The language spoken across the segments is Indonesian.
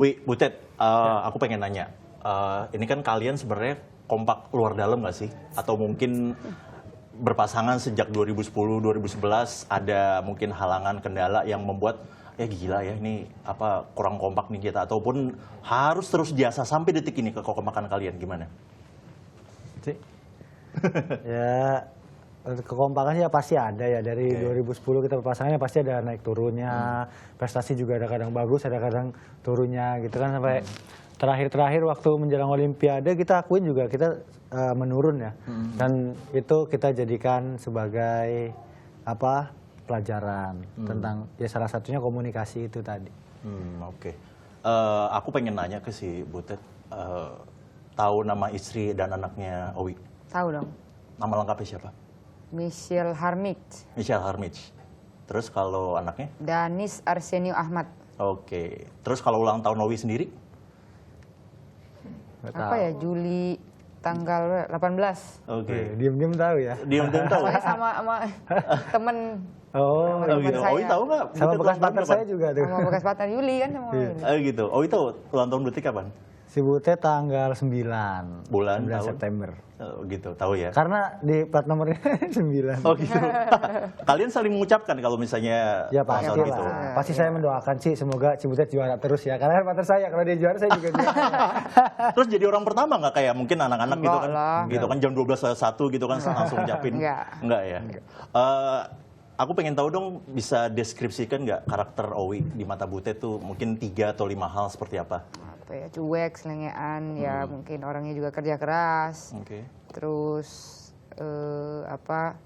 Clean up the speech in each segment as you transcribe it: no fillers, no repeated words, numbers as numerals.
Butet, aku pengen nanya, ini kan kalian sebenarnya kompak luar dalam nggak sih? Atau mungkin berpasangan sejak 2010, 2011 ada mungkin halangan kendala yang membuat ya gila ya ini apa kurang kompak nih kita ataupun harus terus biasa sampai detik ini kekompakan kalian gimana? Ya kekompakan ya pasti ada ya dari 2010 kita berpasangannya pasti ada naik turunnya, prestasi juga ada kadang bagus ada kadang turunnya gitu kan sampai terakhir waktu menjelang Olimpiade kita akuin juga kita menurun ya dan itu kita jadikan sebagai apa pelajaran tentang ya salah satunya komunikasi itu tadi. Oke. Aku pengen nanya ke si Butet, tahu nama istri dan anaknya Owi? Tahu dong. Nama lengkapnya siapa? Michelle Harmich. Michelle Harmich. Terus kalau anaknya? Danis Arsenio Ahmad. Oke. Terus kalau ulang tahun Owi sendiri? Apa ya? Juli tanggal 18. Oke. Diam-diam tahu ya. Diam-diam tahu. Pokoknya sama temen. Oh, gitu. saya. Owi tahu nggak? sama Butet bekas ulang tahun partner kapan? saya juga tuh. Sama bekas partner Yuli kan sama Yuli. Gitu. Owi tahu ulang tahun Butet kapan? Si Butet tanggal 9 Bulan, 9 tahun? September. Gitu, tahu ya. Karena di plat nomornya 9. Oh gitu. Kalian saling mengucapkan kalau misalnya Ya ulang pasti tahun lah. gitu. Pasti saya mendoakan sih semoga Cibutet juara terus ya. Karena kan partner saya kalau dia juara saya juga juara. Terus jadi orang pertama nggak kayak mungkin anak-anak gitu Enggak kan? lah. Gitu kan jam 12.01 gitu kan langsung ucapin. Enggak ya. Aku pengen tahu dong bisa deskripsikan nggak karakter Owi di mata Butet tuh mungkin 3 atau 5 hal seperti apa? Apa ya? Cuek, selengean, ya mungkin orangnya juga kerja keras. Oke. Terus apa?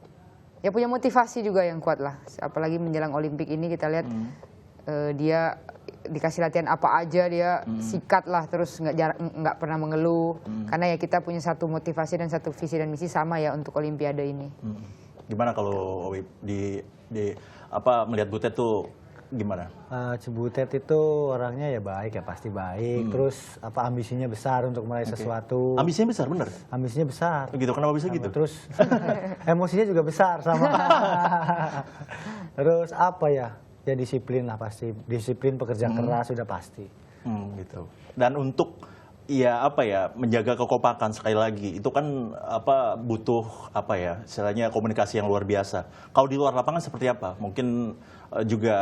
Ya punya motivasi juga yang kuat lah. Apalagi menjelang Olimpik ini kita lihat dia dikasih latihan apa aja dia sikat lah terus nggak pernah mengeluh karena ya kita punya satu motivasi dan satu visi dan misi sama ya untuk Olimpiade ini. Gimana kalau Owi di apa melihat Butet tuh gimana? Cibutet itu orangnya ya baik ya pasti baik. Terus apa ambisinya besar untuk meraih sesuatu. Ambisinya besar bener? Ambisinya besar. Gitu kenapa bisa gitu? Terus emosinya juga besar sama. Terus apa ya? Ya disiplin lah pasti. Disiplin pekerja keras sudah pasti. Gitu. Dan untuk ya apa ya menjaga kekompakan sekali lagi itu kan apa butuh apa ya istilahnya komunikasi yang luar biasa. Kalau di luar lapangan seperti apa? Mungkin juga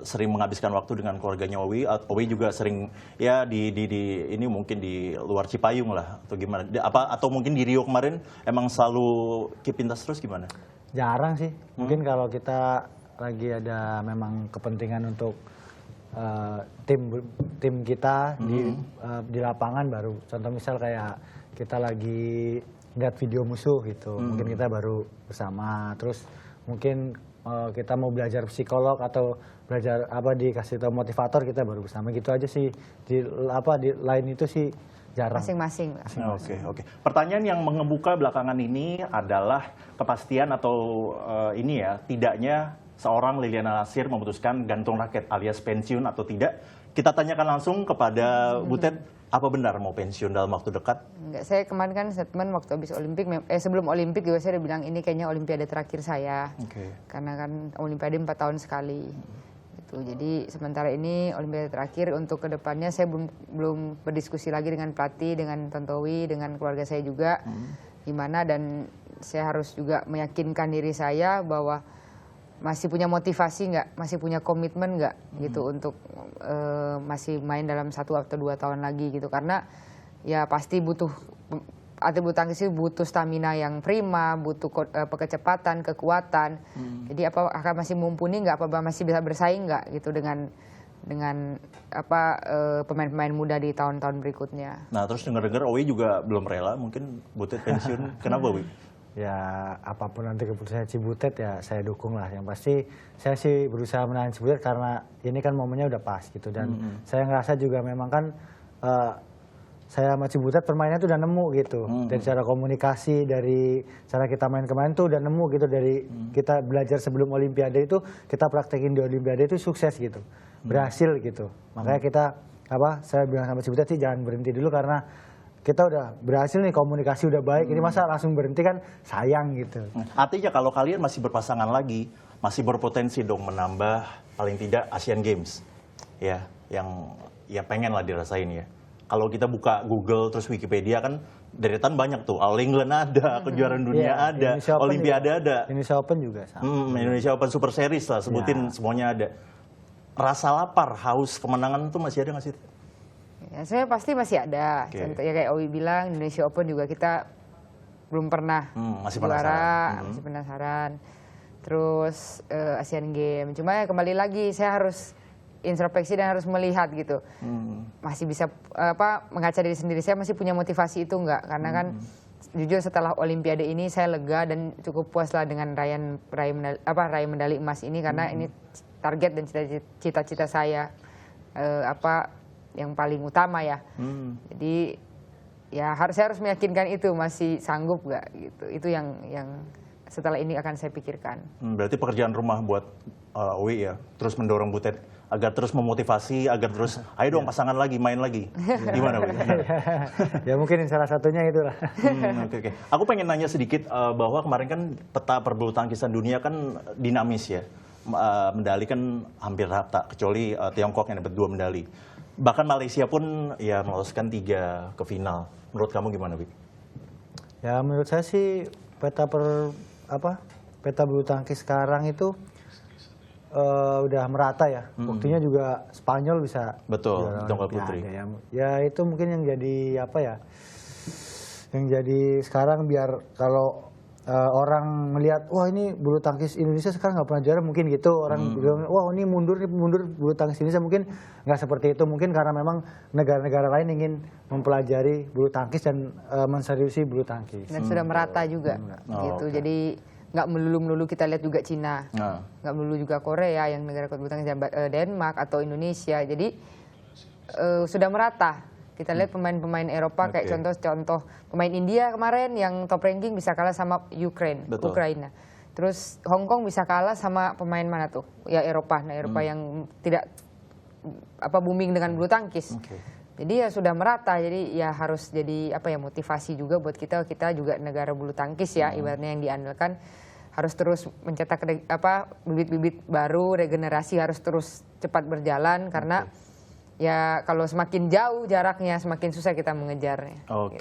sering menghabiskan waktu dengan keluarganya Owi. Owi juga sering ya di ini mungkin di luar Cipayung lah atau gimana? Atau mungkin di Rio kemarin emang selalu keep in touch terus gimana? Jarang sih. Mungkin kalau kita lagi ada memang kepentingan untuk tim kita di lapangan baru contoh misal kayak kita lagi lihat video musuh gitu mungkin kita baru bersama terus mungkin kita mau belajar psikolog atau belajar apa dikasih tahu motivator kita baru bersama gitu aja sih di lain itu sih jarang. Masing-masing. Oke. Pertanyaan yang mengemuka belakangan ini adalah kepastian atau ini ya tidaknya seorang Liliana Natsir memutuskan gantung raket alias pensiun atau tidak. Kita tanyakan langsung kepada Butet, apa benar mau pensiun dalam waktu dekat? Enggak, saya kemarin kan statement waktu habis Olimpik, sebelum Olimpik juga saya udah bilang ini kayaknya Olimpiade terakhir saya. Karena kan Olimpiade 4 tahun sekali. Gitu. Jadi sementara ini Olimpiade terakhir untuk kedepannya saya belum berdiskusi lagi dengan pelatih, dengan Tontowi, dengan keluarga saya juga. Gimana dan saya harus juga meyakinkan diri saya bahwa masih punya motivasi nggak, masih punya komitmen nggak gitu untuk masih main dalam 1 atau 2 tahun lagi gitu karena ya pasti butuh atlet bulu tangkis itu butuh stamina yang prima, butuh kecepatan, kekuatan. Jadi akan masih mumpuni nggak, apa masih bisa bersaing nggak gitu dengan pemain-pemain muda di tahun-tahun berikutnya. Nah terus dengar-dengar Owi juga belum rela mungkin Butet pensiun, kenapa Owi? Ya apapun nanti keputusan Cibutet ya saya dukung lah. Yang pasti saya sih berusaha menahan Cibutet karena ini kan momennya udah pas gitu. Dan saya ngerasa juga memang kan saya sama Cibutet permainannya tuh udah nemu gitu. Dari cara komunikasi, dari cara kita main kemarin tuh udah nemu gitu. Dari kita belajar sebelum Olimpiade itu kita praktekin di Olimpiade itu sukses gitu. Berhasil gitu. Makanya kita saya bilang sama Cibutet sih jangan berhenti dulu karena kita udah berhasil nih komunikasi udah baik ini masa langsung berhenti kan sayang gitu. Artinya kalau kalian masih berpasangan lagi masih berpotensi dong menambah paling tidak Asian Games ya yang ya pengen lah dirasain ya. Kalau kita buka Google terus Wikipedia kan deretan banyak tuh. All England ada, kejuaraan dunia Iya, ada, Indonesia Open Olimpiade juga. ada. Indonesia Open juga sama. Indonesia Open Super Series lah, sebutin semuanya ada. Rasa lapar, haus kemenangan tuh masih ada nggak sih? Ya, saya pasti masih ada. Contohnya kayak Owi bilang, Indonesia Open juga kita belum pernah Masih juara, penasaran. masih penasaran. Terus Asian Games, cuma ya kembali lagi saya harus introspeksi dan harus melihat gitu. Masih bisa mengaca diri sendiri, saya masih punya motivasi itu enggak? Karena kan jujur setelah Olimpiade ini saya lega dan cukup puas lah dengan raih medali emas ini, karena ini target dan cita-cita saya yang paling utama ya. Jadi ya saya harus meyakinkan itu masih sanggup nggak gitu. Itu yang setelah ini akan saya pikirkan. Berarti pekerjaan rumah buat Owi ya, terus mendorong Butet agar terus memotivasi, agar terus ayo dong pasangan lagi, main lagi. Gimana Wi? Ya mungkin salah satunya itulah. Oke. Aku pengen nanya sedikit bahwa kemarin kan peta perbulu tangkisan dunia kan dinamis ya. Medali kan hampir rata, kecuali Tiongkok yang dapat 2 medali. Bahkan Malaysia pun ya meloloskan 3 ke final. Menurut kamu gimana, Wi? Ya menurut saya sih peta bulu tangkis sekarang itu udah merata ya. Buktinya juga Spanyol bisa Betul, juara tunggal Olimpiade putri. ya itu mungkin yang jadi yang jadi sekarang biar kalau orang melihat wah ini bulu tangkis Indonesia sekarang nggak pernah juara, mungkin gitu orang bilang wah ini mundur bulu tangkis Indonesia, mungkin nggak seperti itu, mungkin karena memang negara-negara lain ingin mempelajari bulu tangkis dan menseriusi bulu tangkis Dan sudah merata juga gitu. Jadi nggak melulu kita lihat juga Cina, nggak melulu juga Korea yang negara bulu tangkis, Denmark atau Indonesia. Jadi sudah merata. Kita lihat pemain-pemain Eropa kayak contoh pemain India kemarin yang top ranking bisa kalah sama Ukraina. Terus Hong Kong bisa kalah sama pemain mana tuh? Ya Eropa, yang tidak booming dengan bulu tangkis. Jadi ya sudah merata. Jadi ya harus jadi motivasi juga buat kita juga negara bulu tangkis ya, ibaratnya yang diandalkan, harus terus mencetak bibit-bibit baru, regenerasi harus terus cepat berjalan karena ya kalau semakin jauh jaraknya semakin susah kita mengejarnya. Oke.